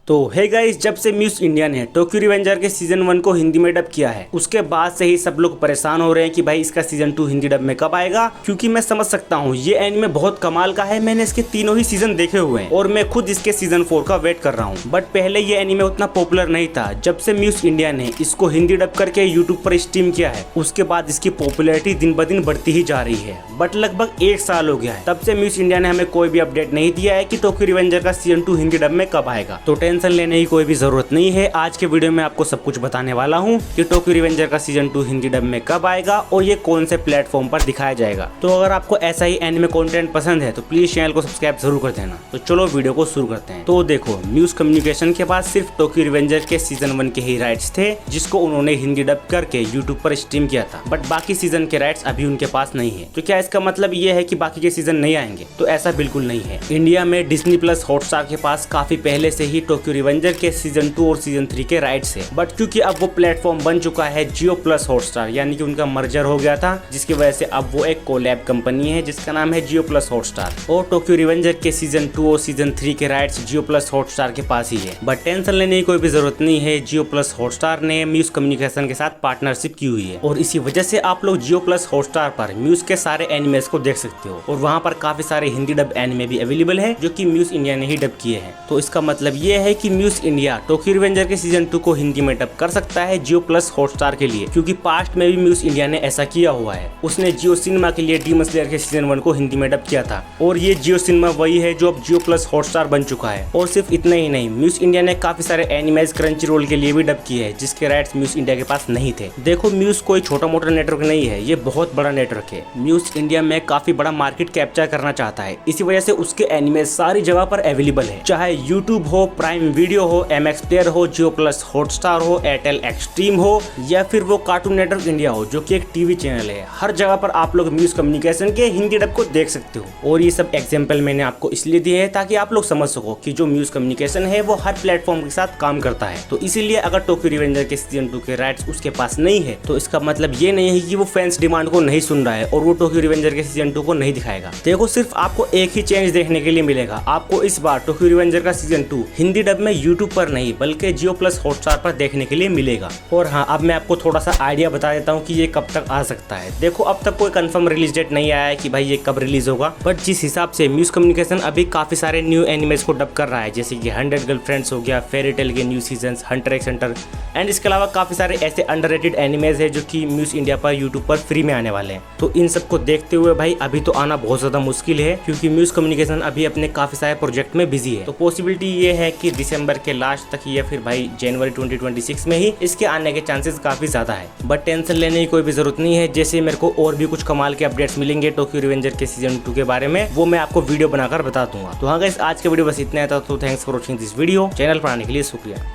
तो hey guys, जब से म्यूज इंडिया ने टोक्यो रिवेंजर के सीजन 1 को हिंदी में डब किया है उसके बाद से ही सब लोग परेशान हो रहे हैं कि भाई इसका सीजन 2 हिंदी डब में कब आएगा। क्योंकि मैं समझ सकता हूँ ये एनिमे बहुत कमाल का है, मैंने इसके तीनों ही सीजन देखे हुए हैं और मैं खुद इसके सीजन 4 का वेट कर रहा हूँ। बट पहले ये एनिमे उतना पॉपुलर नहीं था। जब से म्यूज इंडिया ने इसको हिंदी डब करके यूट्यूब पर स्ट्रीम किया है उसके बाद इसकी पॉपुलैरिटी दिन ब दिन बढ़ती ही जा रही है। बट लगभग 1 साल हो गया है तब से म्यूज इंडिया ने हमें कोई भी अपडेट नहीं दिया है कि टोक्यो रिवेंजर का सीजन 2 हिंदी डब में कब आएगा। तो टेंशन लेने की कोई जरूरत नहीं है। आज के वीडियो में आपको सब कुछ बताने वाला हूँ कि टोक्यो रिवेंजर का सीजन 2 हिंदी डब में कब आएगा और ये कौन से प्लेटफॉर्म पर दिखाया जाएगा। तो अगर आपको ऐसा ही एनिमे कंटेंट पसंद है तो प्लीज चैनल को सब्सक्राइब जरूर कर देना। तो चलो वीडियो को शुरू करते हैं। तो देखो, म्यूज कम्युनिकेशन के पास सिर्फ टोक्यो रिवेंजर के सीजन 1 के ही राइट्स थे जिसको उन्होंने हिंदी डब करके यूट्यूब पर स्ट्रीम किया था। बट बाकी सीजन के राइट्स अभी उनके पास नहीं है। तो क्या इसका मतलब ये है कि बाकी के सीजन नहीं आएंगे? तो ऐसा बिल्कुल नहीं है। इंडिया में डिज्नी प्लस हॉटस्टार के पास काफी पहले से ही टोक्यो रिवेंजर के सीजन 2 और सीजन 3 के राइट्स है। बट क्योंकि अब वो प्लेटफॉर्म बन चुका है जियो प्लस हॉटस्टार, यानी कि उनका मर्जर हो गया था, जिसकी वजह से अब वो एक कोलैब कंपनी है जिसका नाम है जियो प्लस हॉटस्टार। और टोक्यो रिवेंजर के सीजन 2 और सीजन 3 के राइट्स जियो प्लस हॉटस्टार के पास ही है। बट टेंशन लेने की कोई भी जरूरत नहीं है। जियो प्लस हॉटस्टार ने म्यूज कम्युनिकेशन के साथ पार्टनरशिप की हुई है और इसी वजह से आप लोग जियो प्लस हॉटस्टार पर म्यूज के सारे एनिमेस को देख सकते हो। और वहाँ पर काफी सारे हिंदी डब एनिमे भी अवेलेबल है जो कि म्यूज इंडिया ने ही डब किए हैं। तो इसका मतलब ये है कि म्यूज इंडिया टोक्यो रिवेंजर के सीजन 2 को हिंदी में डब कर सकता है जियो प्लस हॉटस्टार के लिए, क्योंकि पास्ट में भी म्यूज इंडिया ने ऐसा किया हुआ है। उसने जियो सिनेमा के लिए डीमन स्लेयर के सीजन 1 को हिंदी में डब किया था और ये जियो सिनेमा वही है जो अब जियो प्लस हॉटस्टार बन चुका है। और सिर्फ इतना ही नहीं, म्यूज इंडिया ने काफी सारे एनिमेज क्रंची रोल के लिए भी डब किए हैं जिसके राइट्स म्यूज इंडिया के पास नहीं थे। देखो, म्यूज कोई छोटा मोटा नेटवर्क नहीं है, ये बहुत बड़ा नेटवर्क है। म्यूज इंडिया में काफी बड़ा मार्केट कैप्चर करना चाहता है, इसी वजह से उसके एनिमे सारी जगह पर अवेलेबल है, चाहे यूट्यूब हो, प्राइम वीडियो हो, MX प्लेयर हो, जियो प्लस हॉटस्टार हो, एयरटेल एक्सट्रीम हो या फिर वो कार्टून नेटवर्क इंडिया हो जो कि एक टीवी चैनल है। हर जगह पर आप लोग म्यूज कम्युनिकेशन के हिंदी डब को देख सकते हो। और ये सब एग्जांपल मैंने आपको इसलिए दिए हैं ताकि आप लोग समझ सको कि जो म्यूज कम्युनिकेशन है वो हर प्लेटफॉर्म के साथ काम करता है। तो इसीलिए अगर टोक्यो रिवेंजर के सीजन 2 के राइट्स उसके पास नहीं है तो इसका मतलब ये नहीं है कि वो फैंस डिमांड को नहीं सुन रहा है और वो टोक्यो रिवेंजर के सीजन 2 को नहीं दिखाएगा। देखो, सिर्फ आपको एक ही चेंज देखने के लिए मिलेगा। आपको इस बार टोक्यो रिवेंजर का सीजन 2 हिंदी डब में यूट्यूब पर नहीं बल्कि जियो प्लस हॉटस्टार पर देखने के लिए मिलेगा। और हाँ, अब मैं आपको थोड़ा सा आइडिया बता देता हूँ कि ये कब तक आ सकता है। देखो, अब तक कोई कंफर्म रिलीज डेट नहीं आया है कि भाई ये कब रिलीज होगा, बट जिस हिसाब से म्यूज कम्युनिकेशन अभी काफी सारे न्यू एनिमेज को डब कर रहा है, जैसे कि 100 गर्लफ्रेंड्स हो गया, फेरी टेल के new season, Hunter x Hunter, and इसके अलावा काफी सारे ऐसे अंडररेटेड एनिमेज है जो कि म्यूज इंडिया पर यूट्यूब पर फ्री में आने वाले हैं। तो इन सबको देखते हुए भाई अभी तो आना बहुत ज्यादा मुश्किल है, क्योंकि म्यूज कम्युनिकेशन अभी अपने काफी सारे प्रोजेक्ट में बिजी है। तो पॉसिबिलिटी ये है कि दिसंबर के लास्ट तक या फिर भाई जनवरी 2026 में ही इसके आने के चांसेस काफी ज्यादा है। बट टेंशन लेने की कोई भी जरूरत नहीं है। जैसे मेरे को और भी कुछ कमाल के अपडेट्स मिलेंगे टोक्यो रिवेंजर के सीजन 2 के बारे में, वो मैं आपको वीडियो बनाकर बता दूंगा। तो हाँ गाइस, आज का वीडियो बस इतना था। तो thanks for watching this video. Channel पर आने के लिए शुक्रिया।